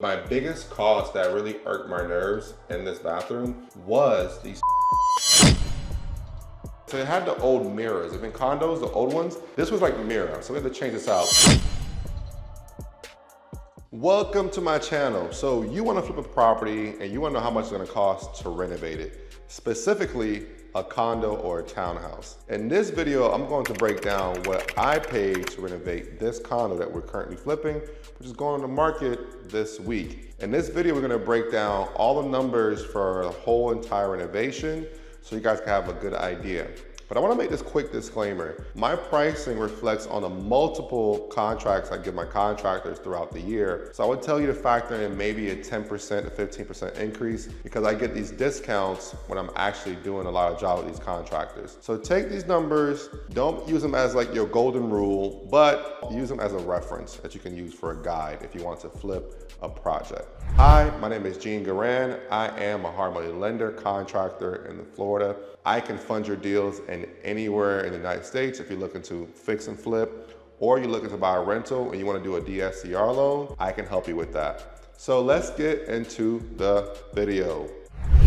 My biggest cost that really irked my nerves in this bathroom was these. So it had the old mirrors. If in condos, the old ones, this was like mirror. So we had to change this out. Welcome to my channel. So you want to flip a property and you want to know how much it's going to cost to renovate it, specifically a condo or a townhouse. In this video, I'm going to break down what I paid to renovate this condo that we're currently flipping, which is going on the market this week. In this video, we're going to break down all the numbers for the whole entire renovation so you guys can have a good idea. But I want to make this quick disclaimer. My pricing reflects on the multiple contracts I give my contractors throughout the year. So I would tell you to factor in maybe a 10% to 15% increase because I get these discounts when I'm actually doing a lot of job with these contractors. So take these numbers, don't use them as like your golden rule, but use them as a reference that you can use for a guide if you want to flip a project. Hi, my name is Gene Garan. I am a hard money lender, contractor in Florida. I can fund your deals in anywhere in the United States. If you're looking to fix and flip, or you're looking to buy a rental and you want to do a DSCR loan, I can help you with that. So let's get into the video.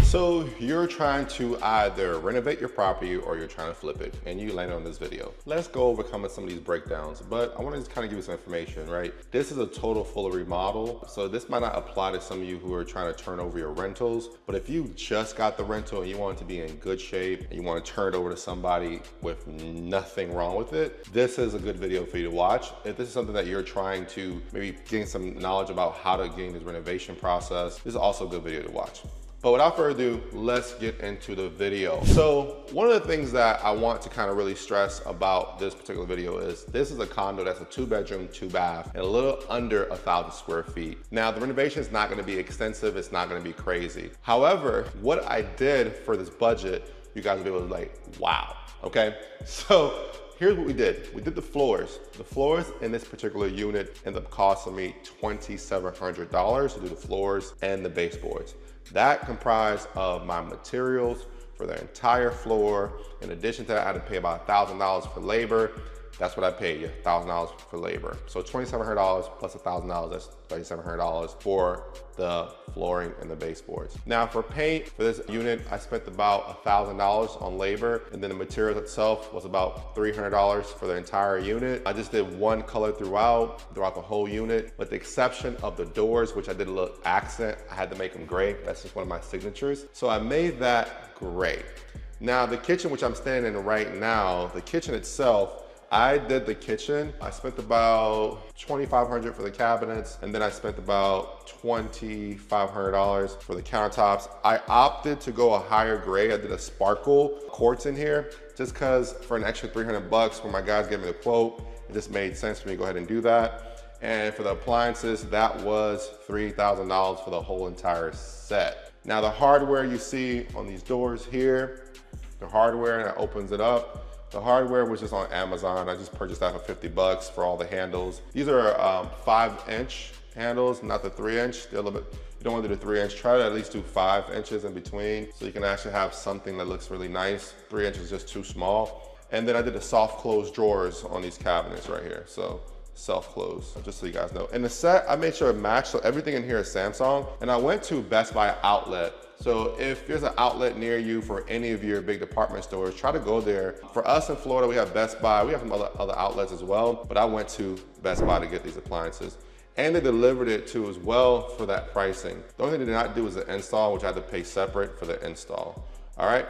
So you're trying to either renovate your property or you're trying to flip it and you land on this video. Let's go over some of these breakdowns, but I want to just kind of give you some information, right? This is a total full remodel. So this might not apply to some of you who are trying to turn over your rentals, but if you just got the rental and you want it to be in good shape and you want to turn it over to somebody with nothing wrong with it, this is a good video for you to watch. If this is something that you're trying to maybe gain some knowledge about how to gain this renovation process, this is also a good video to watch. But without further ado, let's get into the video. So one of the things that I want to kind of really stress about this particular video is this is a condo that's a 2-bedroom, 2-bath, and a little under 1,000 square feet. Now the renovation is not gonna be extensive, it's not gonna be crazy. However, what I did for this budget, you guys will be able to like, wow, okay? So here's what we did. We did the floors. The floors in this particular unit ended up costing me $2,700 to do the floors and the baseboards. That comprised of my materials for the entire floor. In addition to that, I had to pay about $1,000 for labor. That's what I paid you, $1,000 for labor. So $2,700 plus $1,000, that's $3,700 for the flooring and the baseboards. Now for paint, for this unit, I spent about $1,000 on labor, and then the materials itself was about $300 for the entire unit. I just did one color throughout the whole unit, with the exception of the doors, which I did a little accent. I had to make them gray. That's just one of my signatures. So I made that gray. Now the kitchen, which I'm standing in right now, the kitchen itself, I did the kitchen. I spent about $2,500 for the cabinets, and then I spent about $2,500 for the countertops. I opted to go a higher grade. I did a sparkle quartz in here, just cause for an extra $300 when my guys gave me the quote, it just made sense for me to go ahead and do that. And for the appliances, that was $3,000 for the whole entire set. Now the hardware you see on these doors here, the hardware, and it opens it up. The hardware was just on Amazon. I just purchased that for $50 for all the handles. These are 5-inch handles, not the 3-inch. They're a little bit, you don't want to do the 3-inch. Try to at least do 5 inches in between so you can actually have something that looks really nice. 3 inches is just too small. And then I did the soft close drawers on these cabinets right here. So self-close, just so you guys know. And the set, I made sure it matched, so everything in here is Samsung. And I went to Best Buy outlet. So if there's an outlet near you for any of your big department stores, try to go there. For us in Florida, we have Best Buy. We have some other outlets as well, but I went to Best Buy to get these appliances. And they delivered it too as well for that pricing. The only thing they did not do was the install, which I had to pay separate for the install. All right,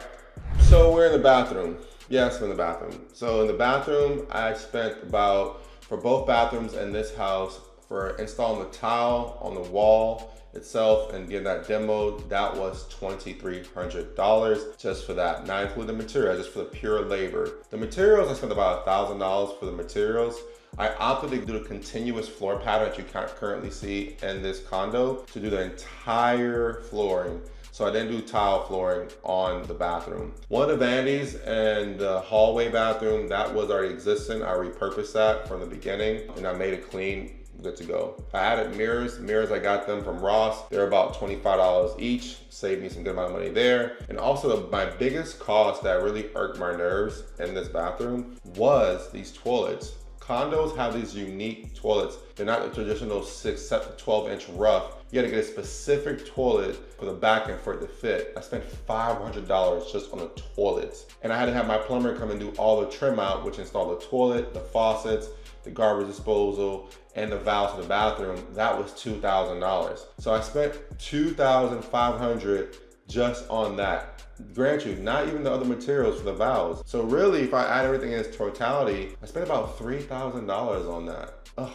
so we're in the bathroom. Yes, we're in the bathroom. So in the bathroom, I spent about, for both bathrooms in this house, for installing the tile on the wall itself and getting that demoed, that was $2,300 just for that. Not including the material, just for the pure labor. The materials, I spent about $1,000 for the materials. I opted to do the continuous floor pattern that you currently see in this condo to do the entire flooring. So I didn't do tile flooring on the bathroom. One of the vanities in the hallway bathroom, that was already existing. I repurposed that from the beginning and I made it clean, good to go. I added mirrors. Mirrors, I got them from Ross. They're about $25 each. Saved me some good amount of money there. And also my biggest cost that really irked my nerves in this bathroom was these toilets. Condos have these unique toilets. They're not the traditional 12-inch rough. You had to get a specific toilet for the back end for it to fit. I spent $500 just on the toilets. And I had to have my plumber come and do all the trim out, which installed the toilet, the faucets, the garbage disposal, and the valves to the bathroom. That was $2,000. So I spent $2,500 just on that. Grant you, not even the other materials for the valves. So really, if I add everything in its totality, I spent about $3,000 on that. Ugh.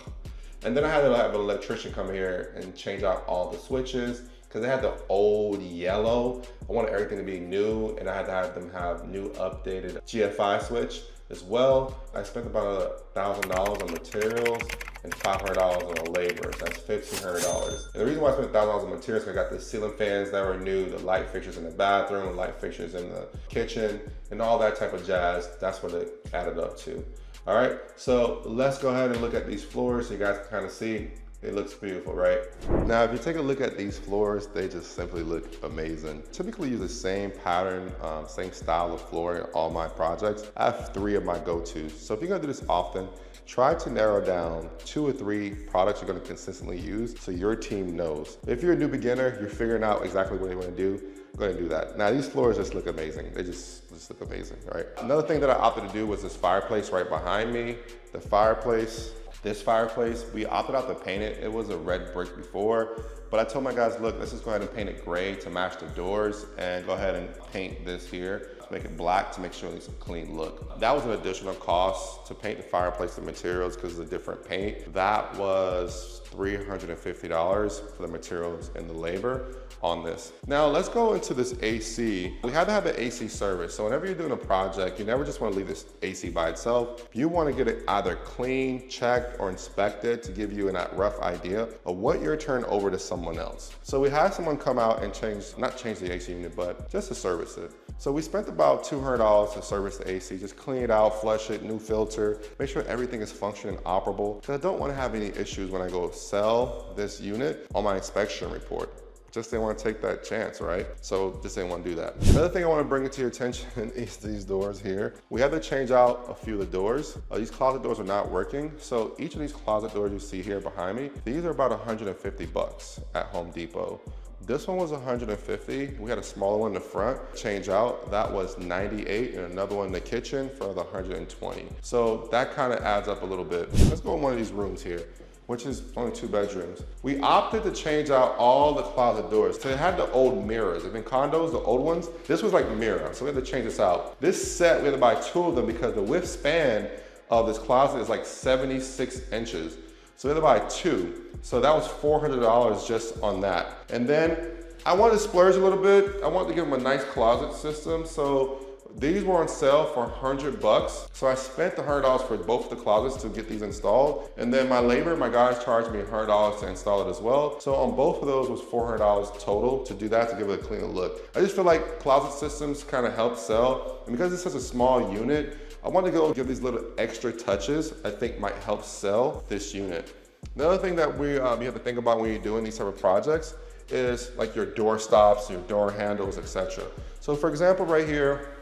And then I had to have an electrician come here and change out all the switches because they had the old yellow. I wanted everything to be new, and I had to have them have new updated GFI switch as well. I spent about $1,000 on materials and $500 on the labor, so that's $1,500. And the reason why I spent $1,000 on materials is I got the ceiling fans that were new, the light fixtures in the bathroom, light fixtures in the kitchen, and all that type of jazz. That's what it added up to. All right, so let's go ahead and look at these floors so you guys can kind of see. It looks beautiful, right? Now, if you take a look at these floors, they just simply look amazing. Typically use the same pattern, same style of floor in all my projects. I have 3 of my go-tos. So if you're gonna do this often, try to narrow down 2 or 3 products you're gonna consistently use so your team knows. If you're a new beginner, you're figuring out exactly what you wanna do, go ahead and do that. Now, these floors just look amazing. They just look amazing, right? Another thing that I opted to do was this fireplace right behind me. The fireplace, this fireplace, we opted out to paint it. It was a red brick before, but I told my guys, look, let's just go ahead and paint it gray to match the doors and go ahead and paint this here, make it black to make sure it's a clean look. That was an additional cost to paint the fireplace, the materials, because it's a different paint. That was $350 for the materials and the labor on this. Now let's go into this AC. We had to have the AC service. So whenever you're doing a project, you never just want to leave this AC by itself. You want to get it either clean, checked, or inspected to give you a rough idea of what you're turning over to someone else. So we had someone come out and not change the AC unit, but just to service it. So we spent about $200 to service the AC, just clean it out, flush it, new filter, make sure everything is functioning and operable. Because I don't want to have any issues when I go sell this unit on my inspection report. Just didn't want to take that chance, right? So just didn't want to do that. Another thing I want to bring to your attention is these doors here. We had to change out a few of the doors. These closet doors are not working. So each of these closet doors you see here behind me, these are about 150 bucks at Home Depot. This one was 150. We had a smaller one in the front, change out. That was 98, and another one in the kitchen for the 120. So that kind of adds up a little bit. Let's go in one of these rooms here, which is only 2 bedrooms. We opted to change out all the closet doors. So it had the old mirrors. In condos, the old ones, this was like mirror. So we had to change this out. This set, we had to buy 2 of them because the width span of this closet is like 76 inches. So we had to buy 2. So that was $400 just on that. And then I wanted to splurge a little bit. I wanted to give them a nice closet system. So these were on sale for 100 bucks. So I spent the $100 for both the closets to get these installed. And then my labor, my guys charged me $100 to install it as well. So on both of those was $400 total to do that, to give it a cleaner look. I just feel like closet systems kind of help sell. And because it's such a small unit, I want to go give these little extra touches I think might help sell this unit. Another thing that you have to think about when you're doing these type of projects is like your door stops, your door handles, etc. So for example, right here,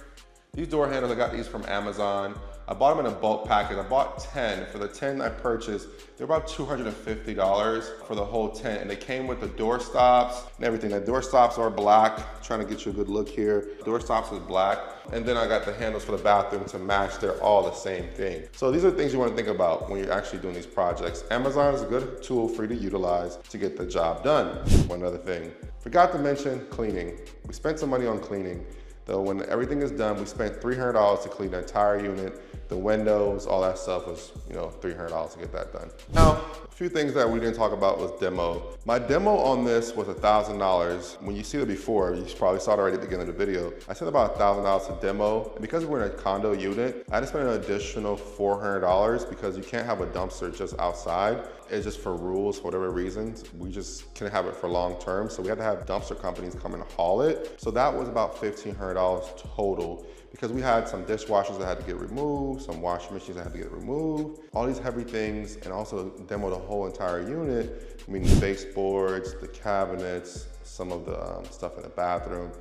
these door handles, I got these from Amazon. I bought them in a bulk package. I bought 10. For the 10 I purchased, they're about $250 for the whole 10. And they came with the door stops and everything. The door stops are black, trying to get you a good look here. Door stops is black. And then I got the handles for the bathroom to match. They're all the same thing. So these are things you want to think about when you're actually doing these projects. Amazon is a good tool for you to utilize to get the job done. One other thing, forgot to mention cleaning. We spent some money on cleaning. Though when everything is done, we spent $300 to clean the entire unit. The windows, all that stuff was, $300 to get that done. Now, a few things that we didn't talk about was demo. My demo on this was $1,000. When you see it before, you probably saw it already at the beginning of the video. I spent about $1,000 to demo. And because we're in a condo unit, I had to spend an additional $400 because you can't have a dumpster just outside. It's just for rules, for whatever reasons. We just can't have it for long term. So we had to have dumpster companies come and haul it. So that was about $1,500 total, because we had some dishwashers that had to get removed, some washing machines that had to get removed, all these heavy things, and also demo the whole entire unit, meaning the baseboards, the cabinets, some of the stuff in the bathroom.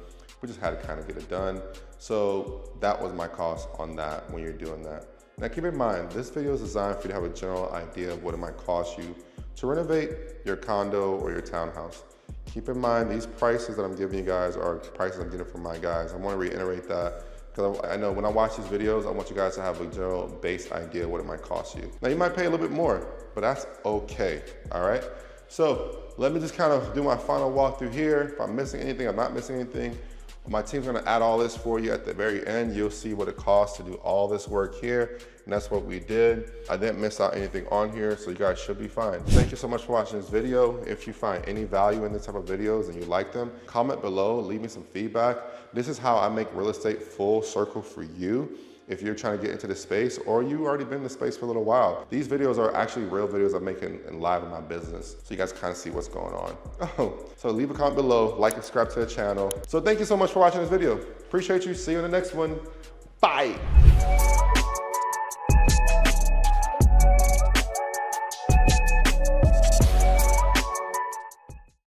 We just had to kind of get it done. So that was my cost on that when you're doing that. Now keep in mind, this video is designed for you to have a general idea of what it might cost you to renovate your condo or your townhouse. Keep in mind, these prices that I'm giving you guys are prices I'm getting from my guys. I want to reiterate that because I know when I watch these videos, I want you guys to have a general base idea of what it might cost you. Now you might pay a little bit more, but that's okay, all right? So let me just kind of do my final walkthrough here. If I'm missing anything, I'm not missing anything. My team's gonna add all this for you at the very end. You'll see what it costs to do all this work here, and that's what we did. I didn't miss out anything on here, so you guys should be fine. Thank you so much for watching this video. If you find any value in this type of videos and you like them, comment below, leave me some feedback. This is how I make real estate full circle for you. If you're trying to get into the space or you already been in the space for a little while. These videos are actually real videos I'm making and live in my business. So you guys kind of see what's going on. Oh, so leave a comment below, like and subscribe to the channel. So thank you so much for watching this video. Appreciate you. See you in the next one. Bye.